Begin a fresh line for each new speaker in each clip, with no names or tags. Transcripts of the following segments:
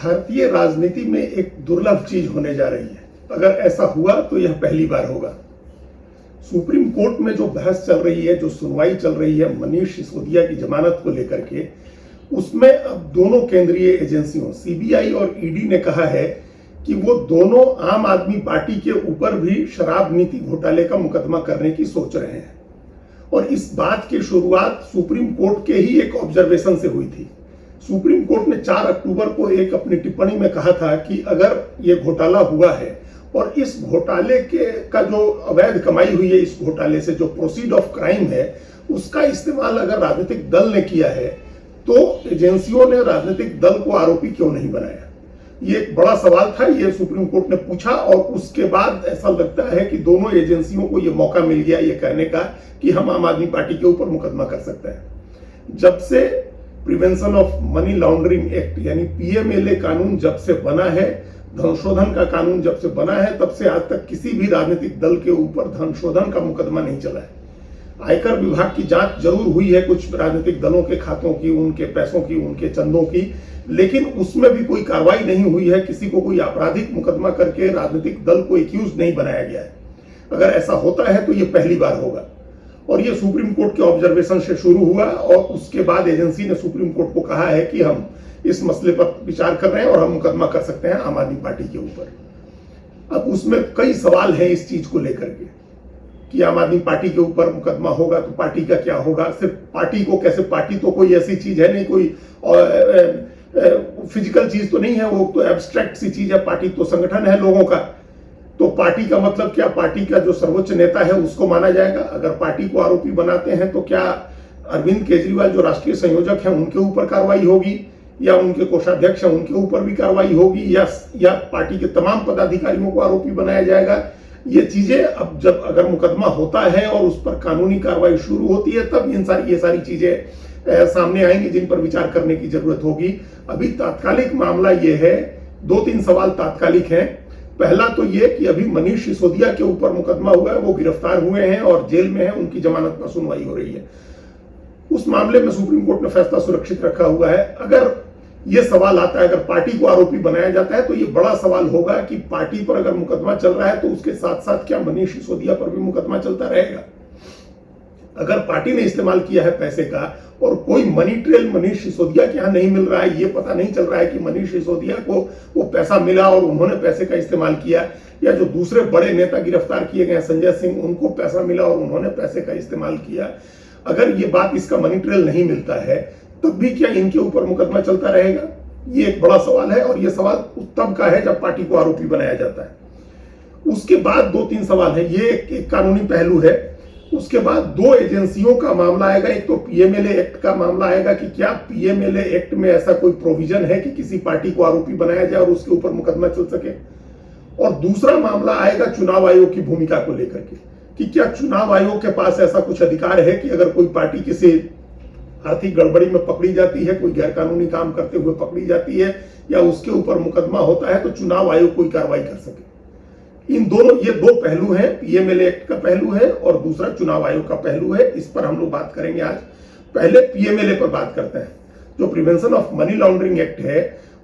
भारतीय राजनीति में एक दुर्लभ चीज होने जा रही है। अगर ऐसा हुआ तो यह पहली बार होगा। सुप्रीम कोर्ट में जो बहस चल रही है, जो सुनवाई चल रही है मनीष सिसोदिया की जमानत को लेकर के, उसमें अब दोनों केंद्रीय एजेंसियों सीबीआई और ईडी ने कहा है कि वो दोनों आम आदमी पार्टी के ऊपर भी शराब नीति घोटाले का मुकदमा करने की सोच रहे हैं। और इस बात की शुरुआत सुप्रीम कोर्ट के ही एक ऑब्जर्वेशन से हुई थी। सुप्रीम कोर्ट ने 4 अक्टूबर को एक अपनी टिप्पणी में कहा था कि अगर ये घोटाला हुआ है और इस घोटाले के का जो अवैध कमाई हुई है, इस घोटाले से जो प्रोसीड ऑफ क्राइम है, उसका इस्तेमाल अगर राजनीतिक दल ने किया है तो एजेंसियों ने राजनीतिक दल को आरोपी क्यों नहीं बनाया। ये एक बड़ा सवाल था, ये सुप्रीम कोर्ट ने पूछा और उसके बाद ऐसा लगता है कि दोनों एजेंसियों को ये मौका मिल गया ये कहने का कि हम आम आदमी पार्टी के ऊपर मुकदमा कर सकते हैं। जब से prevention of money laundering act यानी पीएमएलए कानून जब से बना है, धन शोधन का कानून जब से बना है, तब से आज तक किसी भी राजनीतिक दल के ऊपर धन शोधन का मुकदमा नहीं चला है। आयकर विभाग की जांच जरूर हुई है कुछ राजनीतिक दलों के खातों की, उनके पैसों की, उनके चंदों की, लेकिन उसमें भी कोई कार्रवाई नहीं हुई है। किसी को कोई आपराधिक मुकदमा करके राजनीतिक दल को एक्यूज नहीं बनाया गया है। अगर ऐसा होता है तो ये पहली बार होगा। और ये सुप्रीम कोर्ट के ऑब्जर्वेशन से शुरू हुआ और उसके बाद एजेंसी ने सुप्रीम कोर्ट को कहा है कि हम इस मसले पर विचार कर रहे हैं और हम मुकदमा कर सकते हैं आम आदमी पार्टी के ऊपर। अब उसमें कई सवाल हैं इस चीज को लेकर के कि आम आदमी पार्टी के ऊपर मुकदमा होगा तो पार्टी का क्या होगा। सिर्फ पार्टी को कैसे, पार्टी तो कोई ऐसी चीज है नहीं, कोई फिजिकल चीज तो नहीं है, वो तो एब्स्ट्रैक्ट सी चीज है। पार्टी तो संगठन है लोगों का। तो पार्टी का मतलब क्या, पार्टी का जो सर्वोच्च नेता है उसको माना जाएगा। अगर पार्टी को आरोपी बनाते हैं तो क्या अरविंद केजरीवाल जो राष्ट्रीय संयोजक हैं उनके ऊपर कार्रवाई होगी, या उनके कोषाध्यक्ष हैं उनके ऊपर भी कार्रवाई होगी, या पार्टी के तमाम पदाधिकारियों को आरोपी बनाया जाएगा। ये चीजें अब जब अगर मुकदमा होता है और उस पर कानूनी कार्रवाई शुरू होती है तब ये सारी चीजें सामने आएंगी जिन पर विचार करने की जरूरत होगी। अभी तात्कालिक मामला ये है, 2-3 सवाल तात्कालिक हैं। पहला तो ये कि अभी मनीष सिसोदिया के ऊपर मुकदमा हुआ है, वो गिरफ्तार हुए हैं और जेल में हैं, उनकी जमानत पर सुनवाई हो रही है। उस मामले में सुप्रीम कोर्ट ने फैसला सुरक्षित रखा हुआ है। अगर ये सवाल आता है, अगर पार्टी को आरोपी बनाया जाता है तो ये बड़ा सवाल होगा कि पार्टी पर अगर मुकदमा चल रहा है तो उसके साथ साथ क्या मनीष सिसोदिया पर भी मुकदमा चलता रहेगा। अगर पार्टी ने इस्तेमाल किया है पैसे का और कोई मनी ट्रेल मनीष सिसोदिया के यहां नहीं मिल रहा है, ये पता नहीं चल रहा है कि मनीष सिसोदिया को वो पैसा मिला और उन्होंने पैसे का इस्तेमाल किया, या जो दूसरे बड़े नेता गिरफ्तार किए गए संजय सिंह, उनको पैसा मिला और उन्होंने पैसे का इस्तेमाल किया, अगर ये बात, इसका मनी ट्रेल नहीं मिलता है तब भी क्या इनके ऊपर मुकदमा चलता रहेगा। ये एक बड़ा सवाल है और ये सवाल तब का है जब पार्टी को आरोपी बनाया जाता है। उसके बाद 2-3 सवाल है, ये एक कानूनी पहलू है। उसके बाद 2 एजेंसियों का मामला आएगा। एक तो पीएमएलए एक्ट का मामला आएगा कि क्या पीएमएलए एक्ट में ऐसा कोई प्रोविजन है कि किसी पार्टी को आरोपी बनाया जाए और उसके ऊपर मुकदमा चल सके। और दूसरा मामला आएगा चुनाव आयोग की भूमिका को लेकर के कि क्या चुनाव आयोग के पास ऐसा कुछ अधिकार है कि अगर कोई पार्टी किसी आर्थिक गड़बड़ी में पकड़ी जाती है, कोई गैरकानूनी काम करते हुए पकड़ी जाती है या उसके ऊपर मुकदमा होता है तो चुनाव आयोग कोई कार्रवाई कर सके। इन दोनों, ये 2 पहलू हैं, पीएमएलए एक्ट का पहलू है और दूसरा चुनाव आयोग का पहलू है। इस पर हम लोग बात करेंगे आज। पहले पीएमएलए पर बात करते हैं। जो prevention of money laundering act है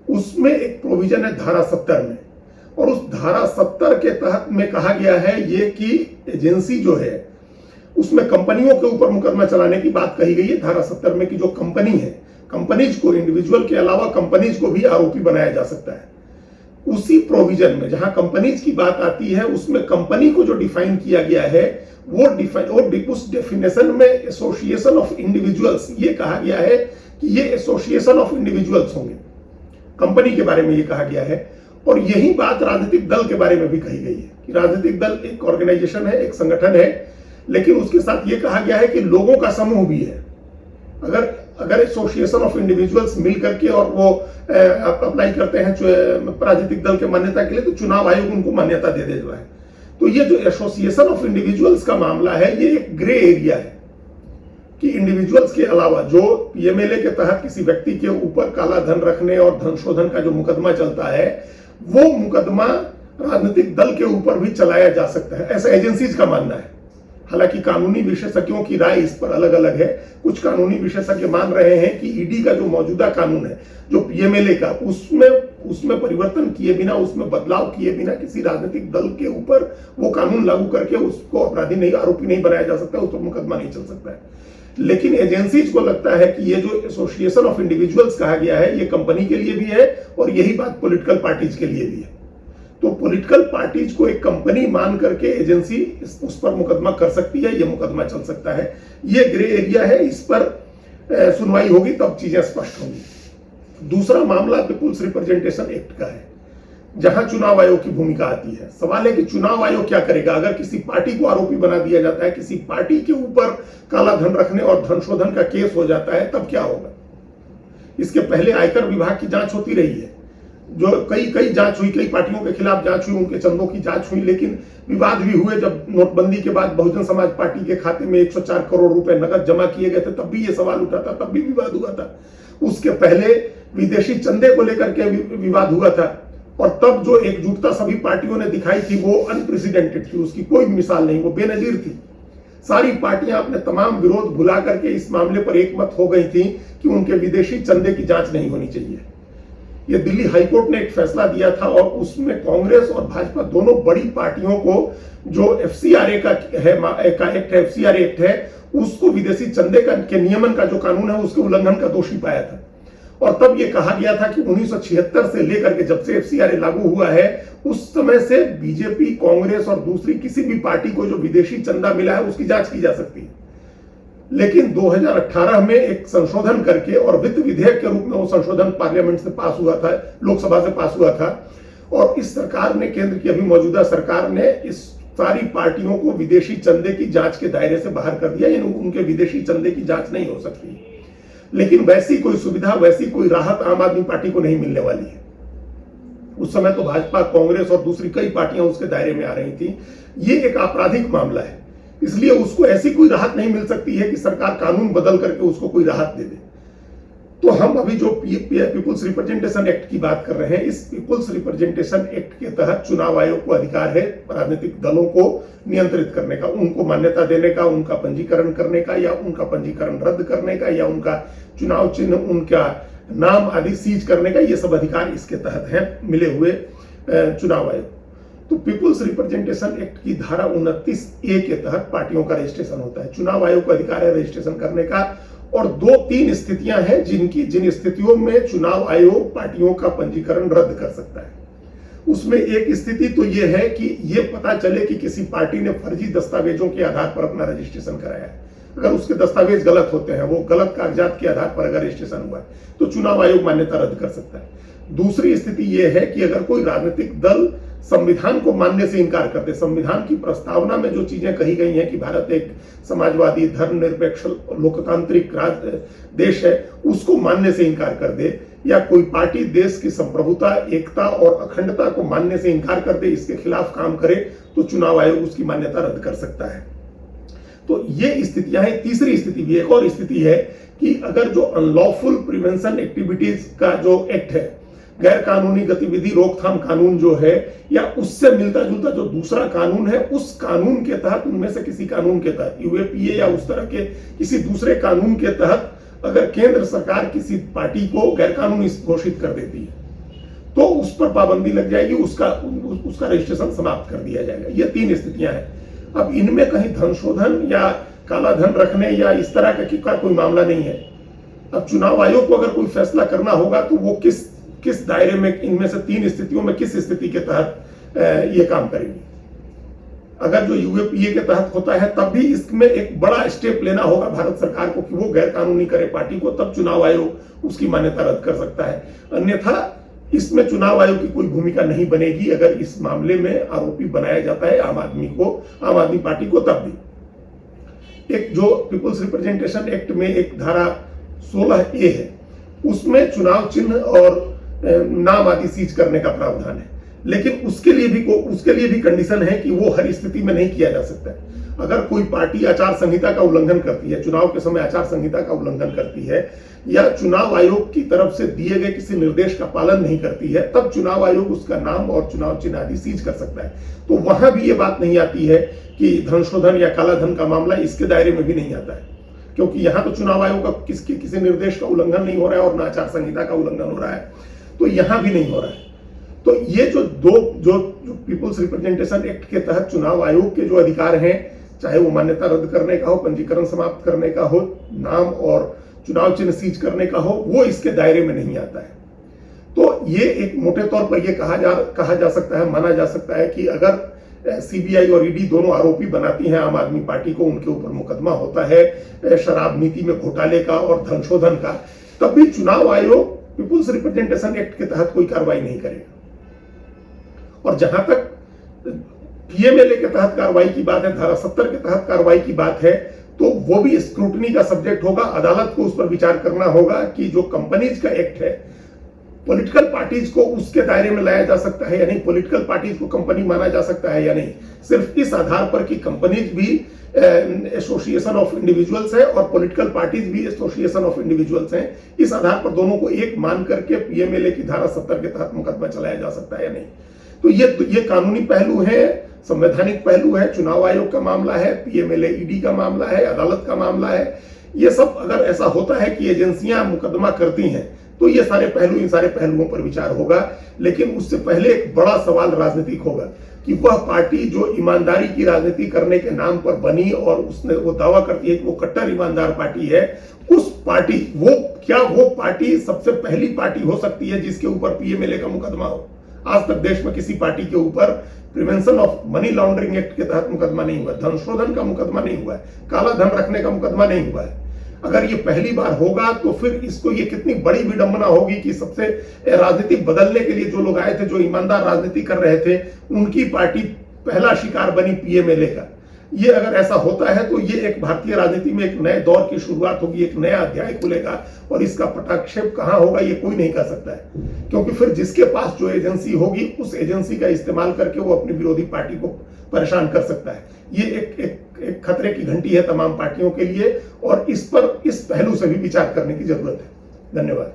उसमें एक प्रोविजन है धारा 70 में, और उस धारा 70 के तहत में कहा गया है ये कि एजेंसी जो है उसमें कंपनियों के ऊपर मुकदमा चलाने की बात कही गई है धारा 70 में कि जो कंपनी है, कंपनीज को, इंडिविजुअल के अलावा कंपनीज को भी आरोपी बनाया जा सकता है। उसी प्रोविजन में जहां कंपनीज की बात आती है उसमें कंपनी को जो डिफाइन किया गया है उस डेफिनेशन में एसोसिएशन ऑफ इंडिविजुअल्स ये कहा गया है कि ये एसोसिएशन ऑफ इंडिविजुअल्स होंगे। कंपनी के बारे में ये कहा गया है और यही बात राजनीतिक दल के बारे में भी कही गई है कि राजनीतिक दल एक ऑर्गेनाइजेशन है, एक संगठन है, लेकिन उसके साथ ये कहा गया है कि लोगों का समूह भी है। अगर एसोसिएशन ऑफ इंडिविजुअल्स मिल करके और वो अप्लाई करते हैं राजनीतिक दल के मान्यता के लिए तो चुनाव आयोग उनको मान्यता दे देता है। तो ये जो एसोसिएशन ऑफ इंडिविजुअल्स का मामला है ये एक ग्रे एरिया है कि इंडिविजुअल्स के अलावा जो पीएमएलए के तहत किसी व्यक्ति के ऊपर काला धन रखने और धन शोधन का जो मुकदमा चलता है वो मुकदमा राजनीतिक दल के ऊपर भी चलाया जा सकता है, ऐसा एजेंसीज का मानना है। हालांकि कानूनी विशेषज्ञों की राय इस पर अलग अलग है। कुछ कानूनी विशेषज्ञ मान रहे हैं कि ईडी का जो मौजूदा कानून है, जो पीएमएलए का, उसमें उसमें परिवर्तन किए बिना, उसमें बदलाव किए बिना किसी राजनीतिक दल के ऊपर वो कानून लागू करके उसको अपराधी नहीं, आरोपी नहीं बनाया जा सकता, उस पर मुकदमा नहीं चल सकता है। लेकिन एजेंसीज को लगता है कि ये जो एसोसिएशन ऑफ इंडिविजुअल्स कहा गया है, ये कंपनी के लिए भी है और यही बात पॉलिटिकल पार्टीज के लिए भी है। तो पॉलिटिकल पार्टीज को एक कंपनी मान करके एजेंसी उस पर मुकदमा कर सकती है, ये मुकदमा चल सकता है। ये ग्रे एरिया है, इस पर सुनवाई होगी तब चीजें स्पष्ट होंगी। दूसरा मामला पीपुल्स रिप्रेजेंटेशन एक्ट का है, जहां चुनाव आयोग की भूमिका आती है। सवाल है कि चुनाव आयोग क्या करेगा अगर किसी पार्टी को आरोपी बना दिया जाता है, किसी पार्टी के ऊपर काला धन रखने और धन शोधन का केस हो जाता है, तब क्या होगा। इसके पहले आयकर विभाग की जांच होती रही है, जो कई जांच हुई, कई पार्टियों के खिलाफ जांच हुई, उनके चंदों की जांच हुई, लेकिन विवाद भी हुए। जब नोटबंदी के बाद बहुजन समाज पार्टी के खाते में 104 करोड़ रुपए नकद जमा किए गए थे, तब भी ये सवाल उठा था, तब भी विवाद हुआ था। उसके पहले विदेशी चंदे को लेकर के विवाद हुआ था, और तब जो एकजुटता सभी पार्टियों ने दिखाई थी वो अनप्रेसिडेंटेड थी, उसकी कोई मिसाल नहीं, वो बेनजीर थी। सारी पार्टियां अपने तमाम विरोध भुला करके इस मामले पर एकमत हो गई थी कि उनके विदेशी चंदे की जांच नहीं होनी चाहिए। ये दिल्ली हाईकोर्ट ने एक फैसला दिया था, और उसमें कांग्रेस और भाजपा दोनों बड़ी पार्टियों को जो एफसीआरए का एक्ट है, एफसीआरए एक्ट है, उसको विदेशी चंदे के नियमन का जो कानून है उसके उल्लंघन का दोषी पाया था। और तब यह कहा गया था कि 1976 से लेकर के जब से एफसीआरए लागू हुआ है, उस समय से बीजेपी, कांग्रेस और दूसरी किसी भी पार्टी को जो विदेशी चंदा मिला है उसकी जांच की जा सकती है। लेकिन 2018 में एक संशोधन करके, और वित्त विधेयक के रूप में वो संशोधन पार्लियामेंट से पास हुआ था, लोकसभा से पास हुआ था, और इस सरकार ने, केंद्र की अभी मौजूदा सरकार ने इस सारी पार्टियों को विदेशी चंदे की जांच के दायरे से बाहर कर दिया, यानी उनके विदेशी चंदे की जांच नहीं हो सकती। लेकिन वैसी कोई सुविधा, वैसी कोई राहत आम आदमी पार्टी को नहीं मिलने वाली है। उस समय तो भाजपा, कांग्रेस और दूसरी कई पार्टियां उसके दायरे में आ रही थी। ये एक आपराधिक मामला है, इसलिए उसको ऐसी कोई राहत नहीं मिल सकती है कि सरकार कानून बदल करके उसको कोई राहत दे दे। तो हम अभी जो पीपुल्स रिप्रेजेंटेशन एक्ट की बात कर रहे हैं, इस पीपुल्स रिप्रेजेंटेशन एक्ट के तहत चुनाव आयोग को अधिकार है राजनीतिक दलों को नियंत्रित करने का, उनको मान्यता देने का, उनका पंजीकरण करने का, या उनका पंजीकरण रद्द करने का, या उनका चुनाव चिन्ह, उनका नाम आदि सीज करने का। ये सब अधिकार इसके तहत है मिले हुए चुनाव आयोग। तो पीपुल्स रिप्रेजेंटेशन एक्ट की धारा 29A के तहत पार्टियों का रजिस्ट्रेशन होता है। चुनाव आयोग को अधिकार है रजिस्ट्रेशन करने का, और 2-3 स्थितियां हैं जिन स्थितियों में चुनाव आयोग पार्टियों का पंजीकरण रद्द कर सकता है। उसमें एक स्थिति तो यह है कि यह पता चले कि किसी पार्टी ने फर्जी दस्तावेजों के आधार पर अपना रजिस्ट्रेशन कराया है। अगर उसके दस्तावेज गलत होते हैं, वो गलत कागजात के आधार पर अगर रजिस्ट्रेशन हुआ है, तो चुनाव आयोग मान्यता रद्द कर सकता है। दूसरी स्थिति यह है कि अगर कोई राजनीतिक दल संविधान को मानने से इनकार करते, संविधान की प्रस्तावना में जो चीजें कही गई हैं कि भारत एक समाजवादी, धर्मनिरपेक्ष, लोकतांत्रिक देश है, उसको मानने से इनकार कर दे, या कोई पार्टी देश की संप्रभुता, एकता और अखंडता को मानने से इनकार कर दे, इसके खिलाफ काम करे, तो चुनाव आयोग उसकी मान्यता रद्द कर सकता है। तो ये स्थितियां हैं। तीसरी स्थिति भी, एक और स्थिति है कि अगर जो अनलॉफुल प्रिवेंशन एक्टिविटीज का जो एक्ट है, गैर कानूनी गतिविधि रोकथाम कानून जो है, या उससे मिलता जुलता जो दूसरा कानून है, उस कानून के तहत, उनमें से किसी कानून के तहत, यूएपीए या उस तरह के किसी दूसरे कानून के तहत अगर केंद्र सरकार किसी पार्टी को गैर कानूनी घोषित कर देती है, तो उस पर पाबंदी लग जाएगी, उसका रजिस्ट्रेशन समाप्त कर दिया जाएगा। ये 3 स्थितियां हैं। अब इनमें कहीं धन शोधन या काला धन रखने या इस तरह का कोई मामला नहीं है। अब चुनाव आयोग को अगर कोई फैसला करना होगा तो वो किस दायरे में, इनमें से 3 स्थितियों में किस स्थिति के तहत ये काम करेगी। अगर जो यूएपीए के तहत होता है, तब भी इसमें एक बड़ा स्टेप लेना होगा भारत सरकार को कि वो गैर कानूनी करे पार्टी को, तब चुनाव आयोग उसकी मान्यता रद्द कर सकता है। अन्यथा इसमें चुनाव आयोग की कोई भूमिका नहीं बनेगी अगर इस मामले में आरोपी बनाया जाता है आम आदमी पार्टी को। तब भी एक जो पीपुल्स रिप्रेजेंटेशन एक्ट में एक धारा 16A है, उसमें चुनाव चिन्ह और नाम आदि सीज करने का प्रावधान है, लेकिन उसके लिए भी कंडीशन है कि वो हर स्थिति में नहीं किया जा सकता है। अगर कोई पार्टी आचार संहिता का उल्लंघन करती है, चुनाव के समय आचार संहिता का उल्लंघन करती है, या चुनाव आयोग की तरफ से दिए गए किसी निर्देश का पालन नहीं करती है, तब चुनाव आयोग उसका नाम और चुनाव चिन्ह आदि सीज कर सकता है। तो वहां भी ये बात नहीं आती है कि धन शोधन या काला धन का मामला इसके दायरे में भी नहीं आता है, क्योंकि यहां तो चुनाव आयोग का किसी निर्देश का उल्लंघन नहीं हो रहा है और न आचार संहिता का उल्लंघन हो रहा है, तो यहां भी नहीं हो रहा है। तो ये जो पीपुल्स रिप्रेजेंटेशन एक्ट के तहत चुनाव आयोग के जो अधिकार हैं, चाहे वो मान्यता रद्द करने का हो, पंजीकरण समाप्त करने का हो, नाम और चुनाव चिन्ह सीज करने का हो, वो इसके दायरे में नहीं आता है। तो ये एक मोटे तौर पर ये कहा जा सकता है, माना जा सकता है कि अगर सीबीआई और ईडी दोनों आरोपी बनाती हैं आम आदमी पार्टी को, उनके ऊपर मुकदमा होता है शराब नीति में घोटाले का और धन शोधन का, तब भी चुनाव आयोग पीपुल्स रिप्रेजेंटेशन एक्ट के तहत कोई कार्रवाई नहीं करेगा। और जहां तक पीएमएलए के तहत कार्रवाई की बात है, धारा 70 के तहत कार्रवाई की बात है, तो वो भी स्क्रूटनी का सब्जेक्ट होगा। अदालत को उस पर विचार करना होगा कि जो कंपनीज का एक्ट है, पॉलिटिकल पार्टीज को उसके दायरे में लाया जा सकता है या नहीं, पॉलिटिकल पार्टीज को कंपनी माना जा सकता है या नहीं, सिर्फ इस आधार पर कि कंपनीज भी एसोसिएशन ऑफ इंडिविजुअल्स है और पॉलिटिकल पार्टीज भी एसोसिएशन ऑफ इंडिविजुअल्स हैं, इस आधार पर दोनों को एक मान करके पीएमएलए की धारा 70 के तहत मुकदमा चलाया जा सकता है या नहीं। तो ये कानूनी पहलू है, संवैधानिक पहलू है, चुनाव आयोग का मामला है, पीएमएलए ईडी का मामला है, अदालत का मामला है। ये सब अगर ऐसा होता है कि एजेंसियां मुकदमा करती हैं, तो ये इन सारे पहलुओं पर विचार होगा। लेकिन उससे पहले एक बड़ा सवाल राजनीतिक होगा कि वह पार्टी जो ईमानदारी की राजनीति करने के नाम पर बनी और वो दावा करती है कि वो कट्टर ईमानदार पार्टी है, उस पार्टी वो पार्टी सबसे पहली पार्टी हो सकती है जिसके ऊपर पीएमएलए का मुकदमा हो। आज तक देश में किसी पार्टी के ऊपर prevention of money laundering act के तहत मुकदमा नहीं हुआ, धन शोधन का मुकदमा नहीं हुआ है, काला धन रखने का मुकदमा नहीं हुआ है। अगर ये पहली बार होगा तो फिर इसको ये कितनी बड़ी विडंबना होगी कि सबसे राजनीति बदलने के लिए जो लोग आए थे, जो ईमानदार राजनीति कर रहे थे, उनकी पार्टी पहला शिकार बनी पीएमएलए का। ये अगर ऐसा होता है तो ये एक भारतीय राजनीति में एक नए दौर की शुरुआत होगी, एक नया अध्याय खुलेगा और इसका पटाक्षेप कहां होगा ये कोई नहीं कह सकता है, क्योंकि फिर जिसके पास जो एजेंसी होगी उस एजेंसी का इस्तेमाल करके वो अपनी विरोधी पार्टी को परेशान कर सकता है। ये एक खतरे की घंटी है तमाम पार्टियों के लिए और इस पहलू से भी विचार करने की जरूरत है। धन्यवाद।